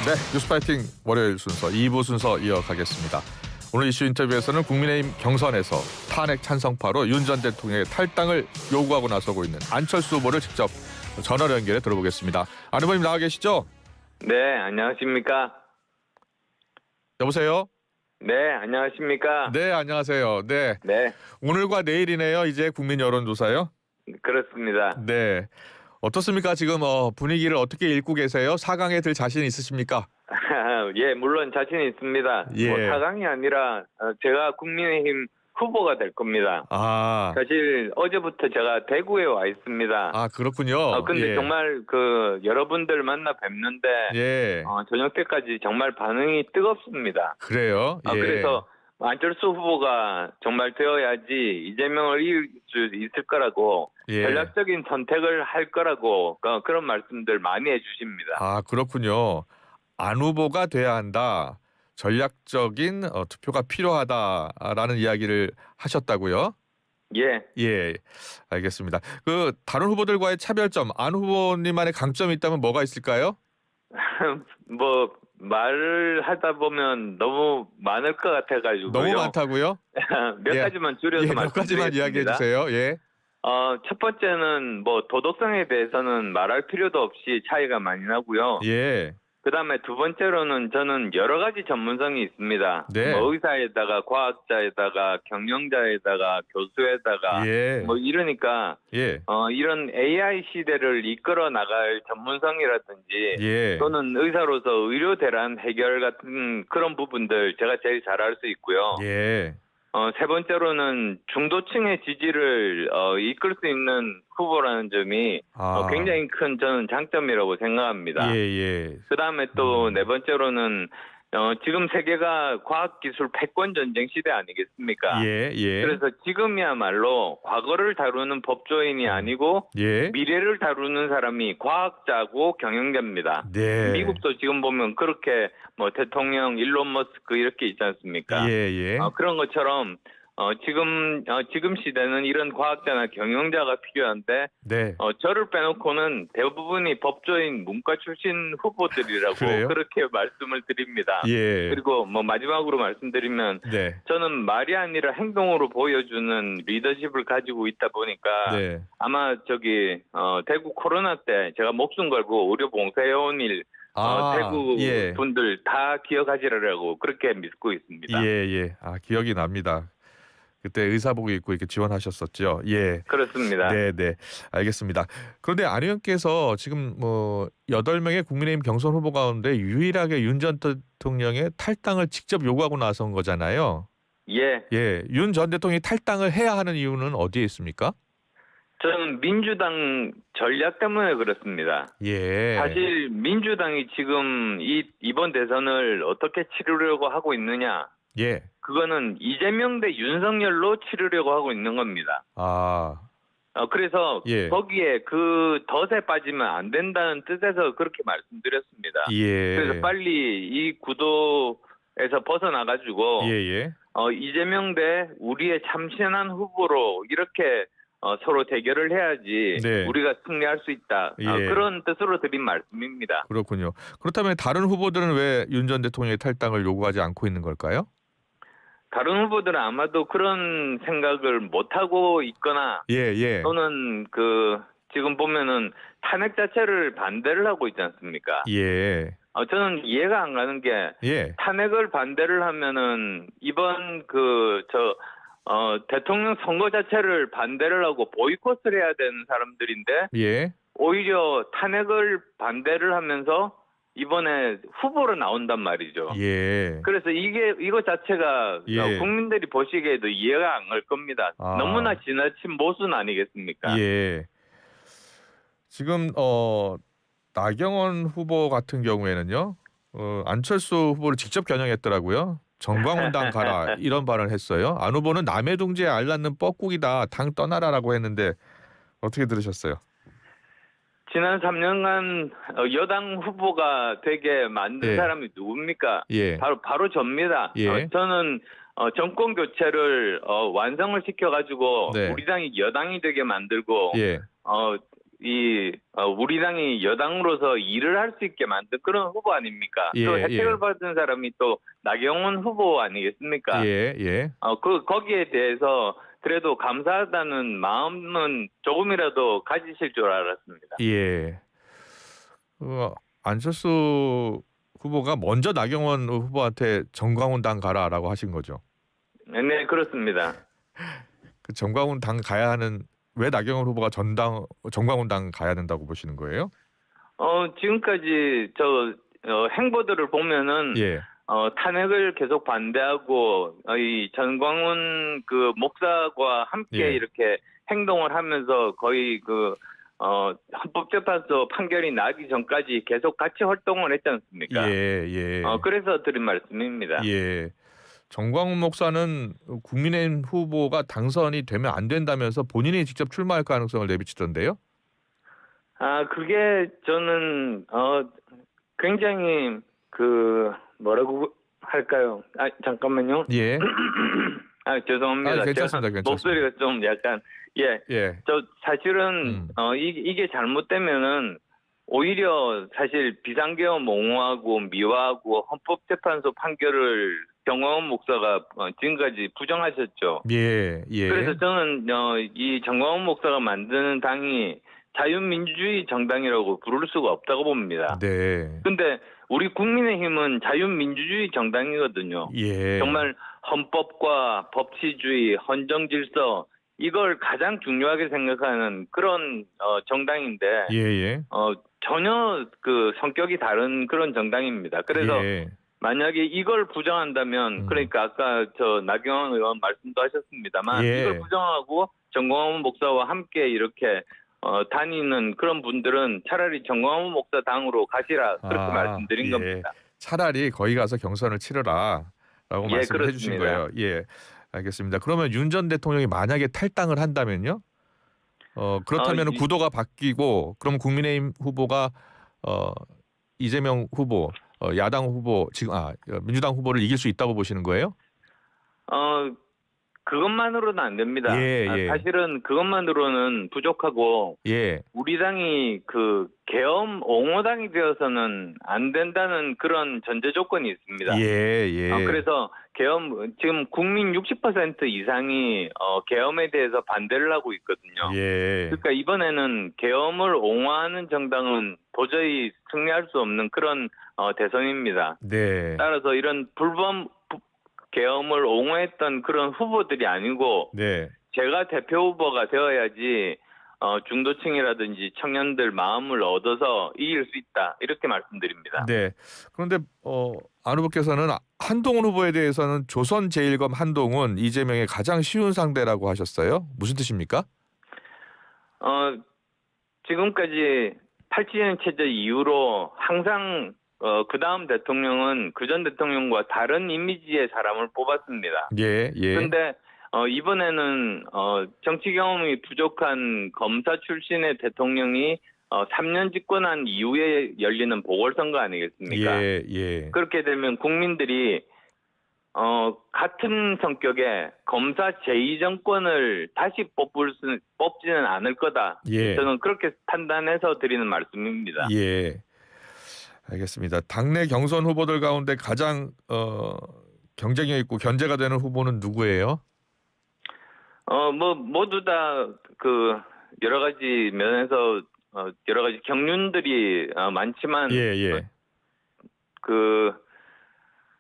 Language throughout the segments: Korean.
네, 뉴스파이팅 월요일 순서 2부 순서 이어가겠습니다. 오늘 이슈 인터뷰에서는 국민의힘 경선에서 탄핵 찬성파로 윤 전 대통령의 탈당을 요구하고 나서고 있는 안철수 후보를 직접 전화로 연결해 들어보겠습니다. 안 후보님 나와 계시죠? 네, 안녕하십니까? 여보세요? 네, 안녕하십니까? 네, 안녕하세요. 네, 네, 오늘과 내일이네요. 이제 국민 여론조사요? 그렇습니다. 네, 어떻습니까? 지금 분위기를 어떻게 읽고 계세요? 4강에 들 자신 있으십니까? 예, 물론 자신 있습니다. 예. 4강이 아니라 제가 국민의힘 후보가 될 겁니다. 아, 사실 어제부터 제가 대구에 와 있습니다. 그렇군요. 근데 예. 정말 여러분들 만나 뵙는데 예, 저녁 때까지 정말 반응이 뜨겁습니다. 그래요. 예. 그래서 안철수 후보가 정말 되어야지 이재명을 이길 수 있을 거라고 예. 전략적인 선택을 할 거라고 그런 말씀들 많이 해주십니다. 아, 그렇군요. 안 후보가 돼야 한다. 전략적인 투표가 필요하다라는 이야기를 하셨다고요? 예, 예, 알겠습니다. 그 다른 후보들과의 차별점, 안 후보님만의 강점이 있다면 뭐가 있을까요? 뭐 말을 하다 보면 너무 많을 것 같아가지고요. 너무 많다고요? 몇 예. 가지만 줄여서 예, 몇 가지만 이야기해 말씀드리겠습니다. 주세요. 예. 첫 번째는 뭐 도덕성에 대해서는 말할 필요도 없이 차이가 많이 나고요. 예. 그다음에 두 번째로는 저는 여러 가지 전문성이 있습니다. 네. 뭐 의사에다가 과학자에다가 경영자에다가 교수에다가 예. 뭐 이러니까 예. 이런 AI 시대를 이끌어 나갈 전문성이라든지 예. 또는 의사로서 의료 대란 해결 같은 그런 부분들 제가 제일 잘할 수 있고요. 예. 세 번째로는 중도층의 지지를 이끌 수 있는 후보라는 점이 굉장히 큰 저는 장점이라고 생각합니다. 예. 그다음에 또 네 번째로는 지금 세계가 과학기술 패권 전쟁 시대 아니겠습니까? 예. 그래서 지금이야말로 과거를 다루는 법조인이 아니고 예. 미래를 다루는 사람이 과학자고 경영자입니다. 네. 미국도 지금 보면 그렇게 뭐 대통령 일론 머스크 이렇게 있지 않습니까? 예. 그런 것처럼 지금 시대는 이런 과학자나 경영자가 필요한데 네. 저를 빼놓고는 대부분이 법조인 문과 출신 후보들이라고 그래요? 그렇게 말씀을 드립니다. 예. 그리고 뭐 마지막으로 말씀드리면 네. 저는 말이 아니라 행동으로 보여주는 리더십을 가지고 있다 보니까 네. 아마 대구 코로나 때 제가 목숨 걸고 의료 봉사해온 일 대구 예. 분들 다 기억하시라고 그렇게 믿고 있습니다. 예. 기억이 납니다. 그때 의사복 입고 이렇게 지원하셨었죠. 예. 그렇습니다. 네. 알겠습니다. 그런데 안 의원께서 지금 8명의 국민의힘 경선 후보 가운데 유일하게 윤 전 대통령의 탈당을 직접 요구하고 나선 거잖아요. 예. 윤 전 대통령이 탈당을 해야 하는 이유는 어디에 있습니까? 저는 민주당 전략 때문에 그렇습니다. 예. 사실 민주당이 지금 이번 대선을 어떻게 치르려고 하고 있느냐? 예. 그거는 이재명 대 윤석열로 치르려고 하고 있는 겁니다. 그래서 예. 거기에 그 덫에 빠지면 안 된다는 뜻에서 그렇게 말씀드렸습니다. 예. 그래서 빨리 이 구도에서 벗어나가지고 예. 이재명 대 우리의 참신한 후보로 이렇게 서로 대결을 해야지 네. 우리가 승리할 수 있다. 예. 그런 뜻으로 드린 말씀입니다. 그렇군요. 그렇다면 다른 후보들은 왜 윤 전 대통령의 탈당을 요구하지 않고 있는 걸까요? 다른 후보들은 아마도 그런 생각을 못하고 있거나 예. 또는 지금 보면은 탄핵 자체를 반대를 하고 있지 않습니까? 예. 저는 이해가 안 가는 게 예. 탄핵을 반대를 하면은 이번 대통령 선거 자체를 반대를 하고 보이콧을 해야 되는 사람들인데 예. 오히려 탄핵을 반대를 하면서 이번에 후보로 나온단 말이죠. 예. 그래서 이거 자체가 예. 국민들이 보시기에도 이해가 안 갈 겁니다. 너무나 지나친 모순 아니겠습니까? 예. 지금 나경원 후보 같은 경우에는요. 안철수 후보를 직접 겨냥했더라고요. 정광훈당 가라 이런 발언을 했어요. 안 후보는 남의 둥지에 알 낳는 뻐꾸기다. 당 떠나라라고 했는데 어떻게 들으셨어요? 지난 3년간 여당 후보가 되게 만든 예. 사람이 누굽니까? 예. 바로 접니다. 예. 저는 정권 교체를 완성을 시켜가지고 네. 우리 당이 여당이 되게 만들고 예. 우리 당이 여당으로서 일을 할 수 있게 만든 그런 후보 아닙니까? 예, 또 혜택을 예. 받은 사람이 또 나경원 후보 아니겠습니까? 예, 예. 거기에 대해서 그래도 감사하다는 마음은 조금이라도 가지실 줄 알았습니다. 예. 안철수 후보가 먼저 나경원 후보한테 정광훈 당 가라라고 하신 거죠. 네, 그렇습니다. 그 정광훈 당 가야 하는 왜 나경원 후보가 정광훈 당 가야 된다고 보시는 거예요? 지금까지 행보들을 보면은 예. 탄핵을 계속 반대하고 이 전광훈 그 목사와 함께 예. 이렇게 행동을 하면서 거의 헌법재판소 판결이 나기 전까지 계속 같이 활동을 했지 않습니까? 예, 예. 그래서 드린 말씀입니다. 예. 정광훈 목사는 국민의힘 후보가 당선이 되면 안 된다면서 본인이 직접 출마할 가능성을 내비치던데요? 그게 저는 굉장히 뭐라고 할까요? 잠깐만요. 예. 죄송합니다. 괜찮습니다. 괜찮습니다. 목소리가 좀 약간 예. 저 사실은 이게 잘못되면은 오히려 사실 비상계엄 옹호하고 미화하고 헌법재판소 판결을 정광훈 목사가 지금까지 부정하셨죠. 예. 예. 그래서 저는 이 정광훈 목사가 만드는 당이 자유민주주의 정당이라고 부를 수가 없다고 봅니다. 네. 근데 우리 국민의힘은 자유민주주의 정당이거든요. 예. 정말 헌법과 법치주의, 헌정질서 이걸 가장 중요하게 생각하는 그런 정당인데 예. 전혀 그 성격이 다른 그런 정당입니다. 그래서 예. 만약에 이걸 부정한다면 그러니까 아까 나경원 의원 말씀도 하셨습니다만 예. 이걸 부정하고 정광훈 목사와 함께 이렇게 다니는 그런 분들은 차라리 정광훈 목사 당으로 가시라 그렇게 말씀드린 겁니다. 차라리 거기 가서 경선을 치르라라고 말씀을 그렇습니다. 해주신 거예요. 예, 알겠습니다. 그러면 윤 전 대통령이 만약에 탈당을 한다면요? 그렇다면 구도가 바뀌고 그럼 국민의힘 후보가 이재명 후보, 야당 후보 지금 민주당 후보를 이길 수 있다고 보시는 거예요? 그것만으로는 안 됩니다. 예. 사실은 그것만으로는 부족하고 우리 당이 그 계엄 옹호당이 되어서는 안 된다는 그런 전제 조건이 있습니다. 그래서 지금 국민 60% 이상이 계엄에 대해서 반대를 하고 있거든요. 그러니까 이번에는 계엄을 옹호하는 정당은 도저히 승리할 수 없는 그런 대선입니다. 따라서 이런 계엄을 옹호했던 그런 후보들이 아니고 제가 대표 후보가 되어야지 중도층이라든지 청년들 마음을 얻어서 이길 수 있다 이렇게 말씀드립니다. 네. 그런데 안 후보께서는 한동훈 후보에 대해서는 조선제일검 한동훈 이재명의 가장 쉬운 상대라고 하셨어요. 무슨 뜻입니까? 지금까지 8.7년 체제 이후로 항상 그 다음 대통령은 그 전 대통령과 다른 이미지의 사람을 뽑았습니다. 그런데 이번에는 정치 경험이 부족한 검사 출신의 대통령이 3년 집권한 이후에 열리는 보궐선거 아니겠습니까? 그렇게 되면 국민들이 같은 성격의 검사 제2정권을 다시 뽑지는 않을 거다. 저는 그렇게 판단해서 드리는 말씀입니다. 알겠습니다. 당내 경선 후보들 가운데 가장 경쟁력 있고 견제가 되는 후보는 누구예요? 모두 다 그 여러 가지 면에서 여러 가지 경륜들이 많지만 그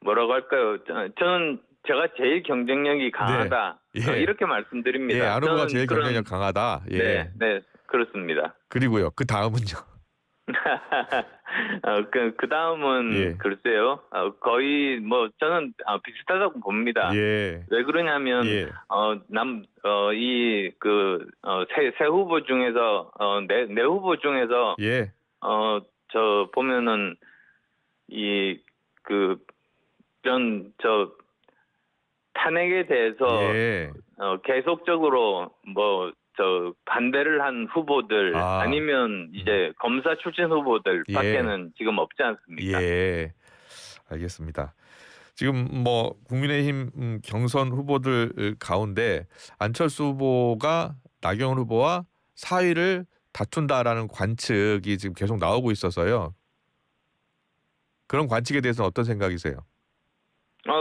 뭐라고 할까요? 저는 제가 제일 경쟁력이 강하다 이렇게 말씀드립니다. 안 후보가 제일 경쟁력 강하다. 네, 그렇습니다. 그리고요. 그 다음은요? 그 다음은 글쎄요. 거의 저는 비슷하다고 봅니다. 왜 그러냐면 새 후보 중에서 내 후보 중에서 저 보면은 탄핵에 대해서 계속적으로 반대를 한 후보들 아니면 이제 검사 출신 후보들 밖에는 지금 없지 않습니까? 알겠습니다. 지금 국민의힘 경선 후보들 가운데 안철수 후보가 나경원 후보와 사위를 다툰다라는 관측이 지금 계속 나오고 있어서요. 그런 관측에 대해서는 어떤 생각이세요?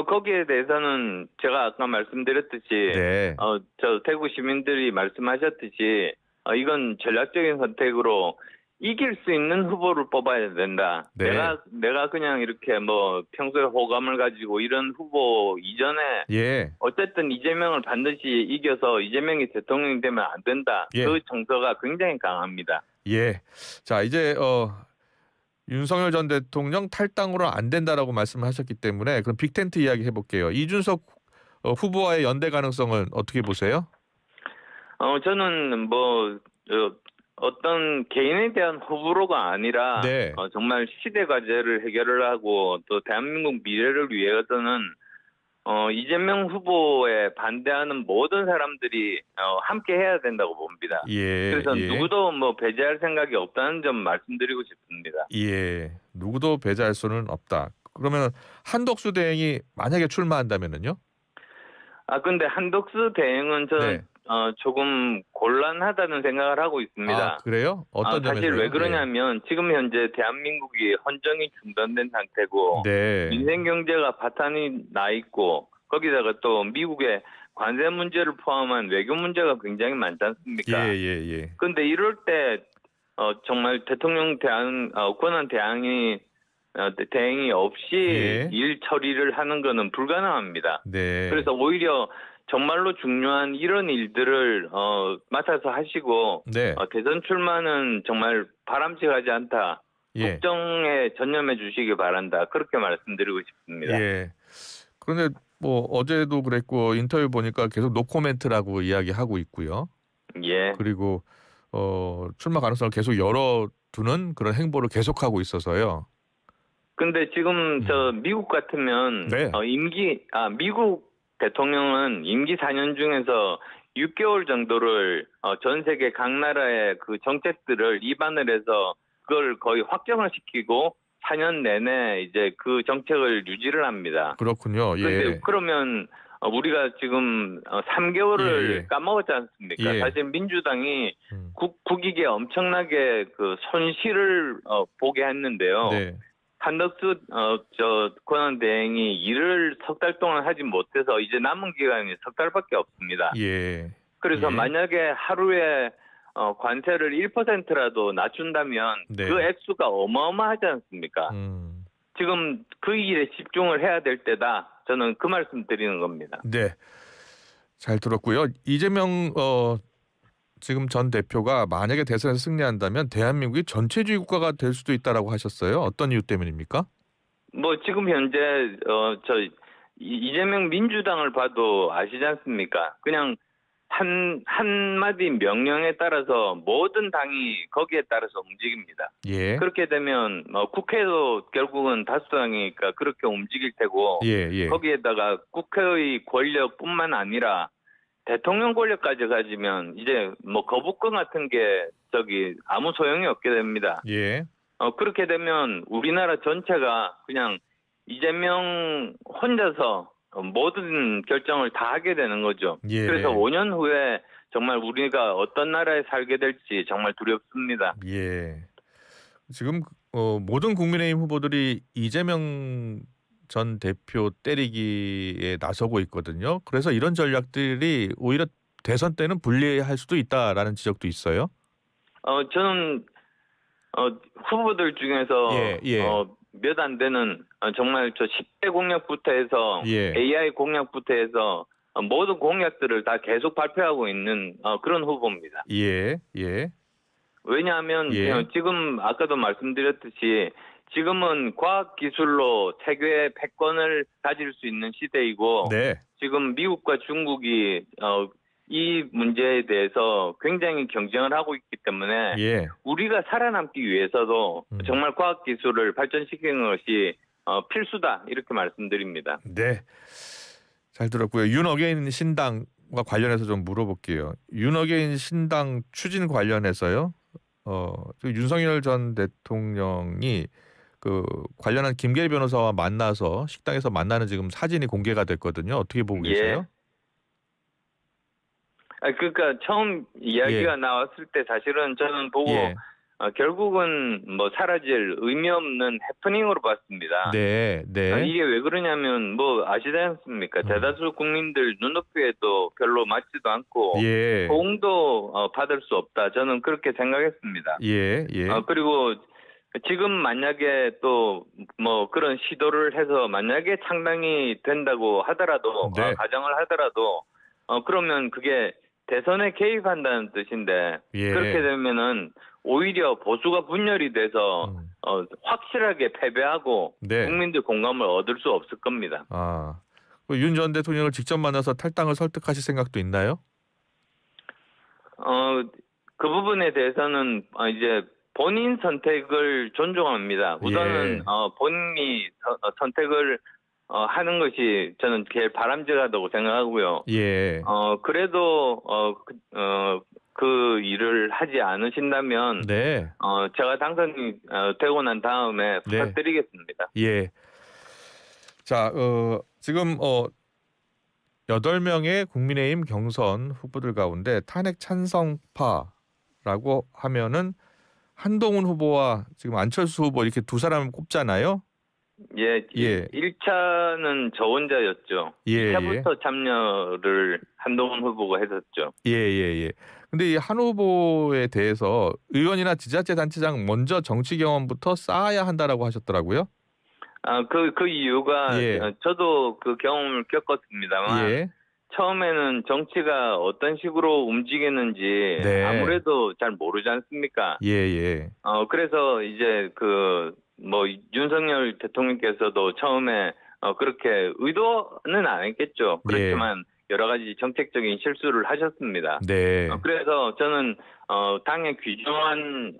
거기에 대해서는 제가 아까 말씀드렸듯이 네. 저 대구 시민들이 말씀하셨듯이 이건 전략적인 선택으로 이길 수 있는 후보를 뽑아야 된다. 네. 내가 그냥 이렇게 뭐 평소에 호감을 가지고 이런 후보 이전에 예. 어쨌든 이재명을 반드시 이겨서 이재명이 대통령이 되면 안 된다. 예. 그 정서가 굉장히 강합니다. 예. 자, 이제 윤석열 전 대통령 탈당으로 안 된다라고 말씀하셨기 때문에 그럼 빅텐트 이야기 해볼게요. 이준석 후보와의 연대 가능성은 어떻게 보세요? 저는 어떤 개인에 대한 호불호가 아니라 네. 정말 시대 과제를 해결을 하고 또 대한민국 미래를 위해서는 이재명 후보에 반대하는 모든 사람들이 함께 해야 된다고 봅니다. 예. 그래서 예. 누구도 배제할 생각이 없다는 점 말씀드리고 싶습니다. 예. 누구도 배제할 수는 없다. 그러면 한덕수 대행이 만약에 출마한다면은요? 근데 한덕수 대행은 저는 네. 조금 곤란하다는 생각을 하고 있습니다. 그래요? 어떤 점에서요? 사실 왜 그러냐면 지금 현재 대한민국이 헌정이 중단된 상태고 네. 민생 경제가 파탄이 나 있고 거기다가 또 미국의 관세 문제를 포함한 외교 문제가 굉장히 많지 않습니까? 예. 그런데 이럴 때 정말 대통령 권한 대행이 없이 예. 일 처리를 하는 것은 불가능합니다. 네. 그래서 오히려 정말로 중요한 이런 일들을 맡아서 하시고 네. 대선 출마는 정말 바람직하지 않다. 예. 국정에 전념해 주시기 바란다. 그렇게 말씀드리고 싶습니다. 예. 그런데 어제도 그랬고 인터뷰 보니까 계속 노코멘트라고 이야기하고 있고요. 예. 그리고 출마 가능성을 계속 열어두는 그런 행보를 계속하고 있어서요. 근데 지금 미국 같으면 네. 미국 대통령은 임기 4년 중에서 6개월 정도를 전 세계 각 나라의 그 정책들을 입안을 해서 그걸 거의 확정을 시키고 4년 내내 이제 그 정책을 유지를 합니다. 그렇군요. 그런데 그러면 우리가 지금 3개월을 까먹었지 않습니까? 예. 사실 민주당이 국익에 엄청나게 그 손실을 보게 했는데요. 네. 한덕수 권한 대행이 일을 석 달 동안 하지 못해서 이제 남은 기간이 석 달밖에 없습니다. 예. 그래서 예. 만약에 하루에 관세를 1%라도 낮춘다면 네. 그 액수가 어마어마하지 않습니까? 지금 그 일에 집중을 해야 될 때다. 저는 그 말씀 드리는 겁니다. 네. 잘 들었고요. 이재명 지금 전 대표가 만약에 대선에서 승리한다면 대한민국이 전체주의 국가가 될 수도 있다라고 하셨어요. 어떤 이유 때문입니까? 지금 현재 이재명 민주당을 봐도 아시지 않습니까? 그냥 한마디 명령에 따라서 모든 당이 거기에 따라서 움직입니다. 예. 그렇게 되면 국회도 결국은 다수당이니까 그렇게 움직일 테고 예. 거기에다가 국회의 권력뿐만 아니라 대통령 권력까지 가지면 이제 거부권 같은 게 아무 소용이 없게 됩니다. 예. 그렇게 되면 우리나라 전체가 그냥 이재명 혼자서 모든 결정을 다 하게 되는 거죠. 예. 그래서 5년 후에 정말 우리가 어떤 나라에 살게 될지 정말 두렵습니다. 예. 지금 모든 국민의힘 후보들이 이재명 전 대표 때리기에 나서고 있거든요. 그래서 이런 전략들이 오히려 대선 때는 불리할 수도 있다라는 지적도 있어요. 저는 후보들 중에서 몇 안 되는 정말 10대 공약부터 해서 AI 공약부터 해서 모든 공약들을 다 계속 발표하고 있는 그런 후보입니다. 예. 왜냐하면 지금 아까도 말씀드렸듯이 지금은 과학기술로 세계의 패권을 가질 수 있는 시대이고 지금 미국과 중국이 이 문제에 대해서 굉장히 경쟁을 하고 있기 때문에 우리가 살아남기 위해서도 정말 과학기술을 발전시키는 것이 필수다 이렇게 말씀드립니다. 네, 잘 들었고요. 윤어게인 신당과 관련해서 좀 물어볼게요. 윤어게인 신당 추진 관련해서요. 윤석열 전 대통령이 그 관련한 김계리 변호사와 만나서 식당에서 만나는 지금 사진이 공개가 됐거든요. 어떻게 보고 계세요? 그러니까 처음 이야기가 나왔을 때 사실은 저는 보고 결국은 뭐 사라질 의미 없는 해프닝으로 봤습니다. 네, 네. 이게 왜 그러냐면 뭐 아시지 않습니까? 대다수 국민들 눈높이에도 별로 맞지도 않고 호응도 받을 수 없다. 저는 그렇게 생각했습니다. 그리고 지금 만약에 또 뭐 그런 시도를 해서 만약에 창당이 된다고 하더라도 가정을 하더라도 그러면 그게 대선에 개입한다는 뜻인데 그렇게 되면은 오히려 보수가 분열이 돼서 확실하게 패배하고 국민들 공감을 얻을 수 없을 겁니다. 윤 전 대통령을 직접 만나서 탈당을 설득하실 생각도 있나요? 그 부분에 대해서는 이제 본인 선택을 존중합니다. 우선은 본인이 선택을 하는 것이 저는 제일 바람직하다고 생각하고요. 그래도 그 일을 하지 않으신다면 제가 당선이 되고 난 다음에 부탁드리겠습니다. 자, 지금 8명의 국민의힘 경선 후보들 가운데 탄핵 찬성파라고 하면은 한동훈 후보와 지금 안철수 후보 이렇게 두 사람을 꼽잖아요. 1차는 저 혼자였죠. 2차부터 참여를 한동훈 후보가 했었죠. 근데 이 한 후보에 대해서 의원이나 지자체 단체장 먼저 정치 경험부터 쌓아야 한다라고 하셨더라고요. 그 이유가 저도 그 경험을 겪었습니다만 처음에는 정치가 어떤 식으로 움직이는지 아무래도 잘 모르지 않습니까? 그래서 이제 뭐 윤석열 대통령께서도 처음에 그렇게 의도는 안 했겠죠. 그렇지만 여러 가지 정책적인 실수를 하셨습니다. 그래서 저는 당의 귀중한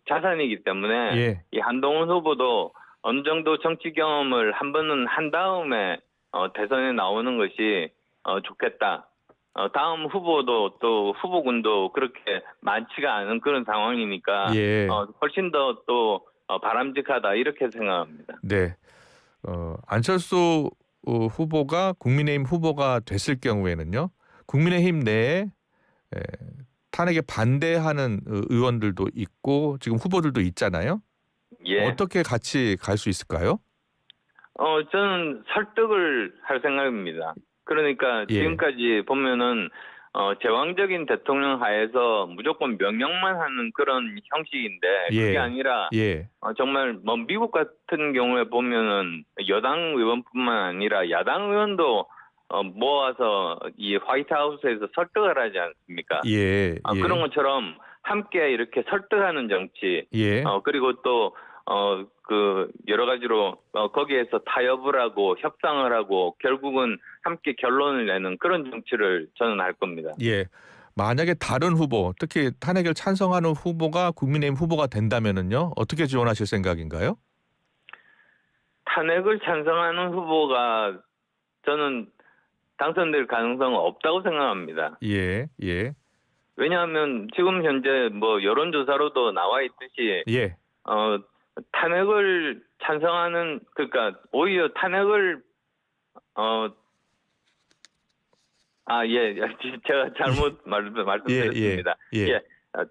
자산이기 때문에 이 한동훈 후보도 어느 정도 정치 경험을 한 번은 한 다음에 대선에 나오는 것이 좋겠다. 다음 후보도 또 후보군도 그렇게 많지가 않은 그런 상황이니까 훨씬 더 또 바람직하다 이렇게 생각합니다. 안철수 후보가 국민의힘 후보가 됐을 경우에는요. 국민의힘 내에 탄핵에 반대하는 의원들도 있고 지금 후보들도 있잖아요. 어떻게 같이 갈 수 있을까요? 저는 설득을 할 생각입니다. 그러니까 지금까지 보면은 제왕적인 대통령 하에서 무조건 명령만 하는 그런 형식인데 그게 아니라 정말 뭐 미국 같은 경우에 보면은 여당 의원뿐만 아니라 야당 의원도 모아서 이 화이트하우스에서 설득을 하지 않습니까? 그런 것처럼 함께 이렇게 설득하는 정치 그리고 또 그 여러 가지로 거기에서 타협을 하고 협상을 하고 결국은 함께 결론을 내는 그런 정치를 저는 할 겁니다. 만약에 다른 후보, 특히 탄핵을 찬성하는 후보가 국민의힘 후보가 된다면은요, 어떻게 지원하실 생각인가요? 탄핵을 찬성하는 후보가 저는 당선될 가능성은 없다고 생각합니다. 왜냐하면 지금 현재 뭐 여론조사로도 나와 있듯이 탄핵을 찬성하는 그러니까 오히려 탄핵을 제가 잘못 말씀드렸습니다.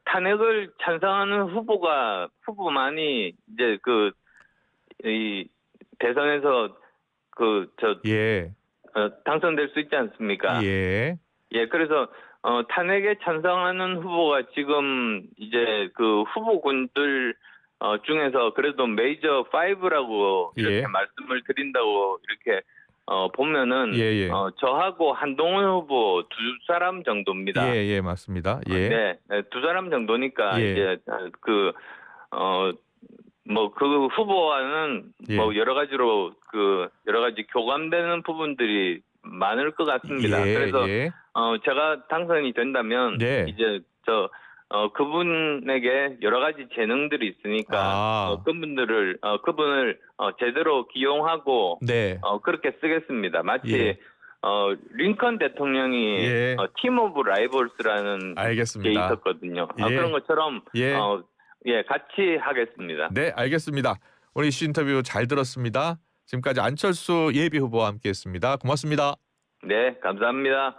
탄핵을 찬성하는 후보만이 이제 이 대선에서 당선될 수 있지 않습니까? 그래서 탄핵에 찬성하는 후보가 지금 이제 그 후보군들 중에서 그래도 메이저 5라고 이렇게 말씀을 드린다고 이렇게 보면은 저하고 한동훈 후보 두 사람 정도입니다. 맞습니다. 두 사람 정도니까 이제 뭐 그 후보와는 뭐 여러 가지로 여러 가지 교감되는 부분들이 많을 것 같습니다. 그래서 제가 당선이 된다면 이제 그분에게 여러 가지 재능들이 있으니까 그분을 제대로 기용하고 그렇게 쓰겠습니다. 마치 링컨 대통령이 팀 오브 라이벌스라는 게 있었거든요. 그런 것처럼 같이 하겠습니다. 알겠습니다. 오늘 이슈 인터뷰 잘 들었습니다. 지금까지 안철수 예비후보와 함께했습니다. 고맙습니다. 네, 감사합니다.